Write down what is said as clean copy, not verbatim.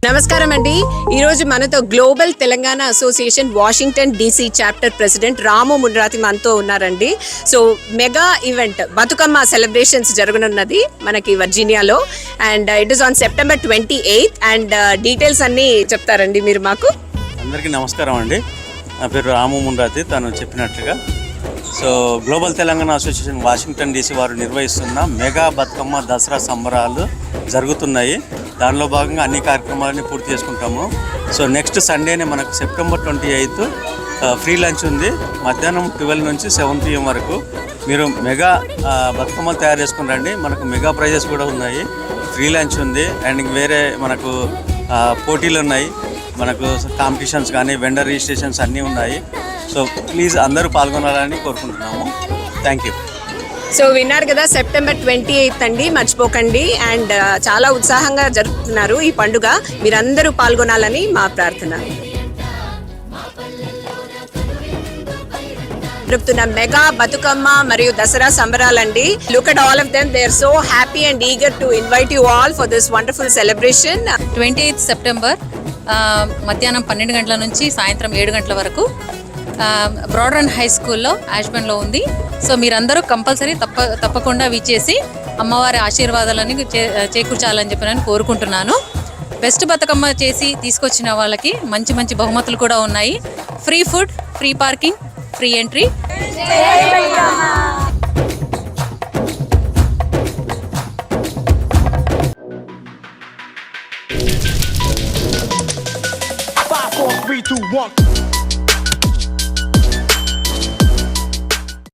నమస్కారం అండి. ఈరోజు మనతో global Telangana association Washington DC chapter president Ramu Munrathi మనతో ఉన్నారండి. So mega event Bathukamma celebrations జరగనున్నది మనకి వర్జీనియాలో and it is on September 28th and details అన్నీ చెప్తారండి మీరు మాకు. అందరికీ నమస్కారం అండి. నా పేరు రాము మున్రాతి. తను చెప్పినట్లుగా so global Telangana association Washington DC వారు నిర్వహిస్తున్న మెగా బతుకమ్మ దసరా సంబరాలు జరుగుతున్నాయి. దానిలో భాగంగా అన్ని కార్యక్రమాలని పూర్తి చేసుకుంటాము. సో నెక్స్ట్ సండేనే మనకు September 28th ఫ్రీ లంచ్ ఉంది. మధ్యాహ్నం 12 నుంచి 7 PM వరకు మీరు మెగా బతుకమ్మలు తయారు చేసుకుని రండి. మనకు మెగా ప్రైజెస్ కూడా ఉన్నాయి. ఫ్రీ లంచ్ ఉంది అండ్ వేరే మనకు పోటీలు ఉన్నాయి. మనకు కాంపిటీషన్స్ కానీ వెండర్ రిజిస్ట్రేషన్స్ అన్నీ ఉన్నాయి. సో ప్లీజ్ అందరూ పాల్గొనాలని కోరుకుంటున్నాము. Thank you. సో విన్నారు కదా, September 28th అండి, మర్చిపోకండి. అండ్ చాలా ఉత్సాహంగా జరుపుతున్నారు ఈ పండుగ. మీరందరూ పాల్గొనాలని మా ప్రార్థన. జరుపుతున్న మెగా బతుకమ్మ మరియు దసరా సంబరాలండి. Look at all of them. They are so happy and eager to invite you all for this wonderful celebration. 28th September మధ్యాహ్నం 12 గంటల నుంచి సాయంత్రం 7 గంటల వరకు బ్రాడ్రన్ హై స్కూల్లో యాష్బన్లో ఉంది. సో మీరందరూ కంపల్సరీ తప్పకుండా విచ్చేసి అమ్మవారి ఆశీర్వాదాలని చేకూర్చాలని చెప్పి నేను కోరుకుంటున్నాను. బెస్ట్ బతుకమ్మ చేసి తీసుకొచ్చిన వాళ్ళకి మంచి మంచి బహుమతులు కూడా ఉన్నాయి. Free food, free parking, free entry. Four, three, two, one.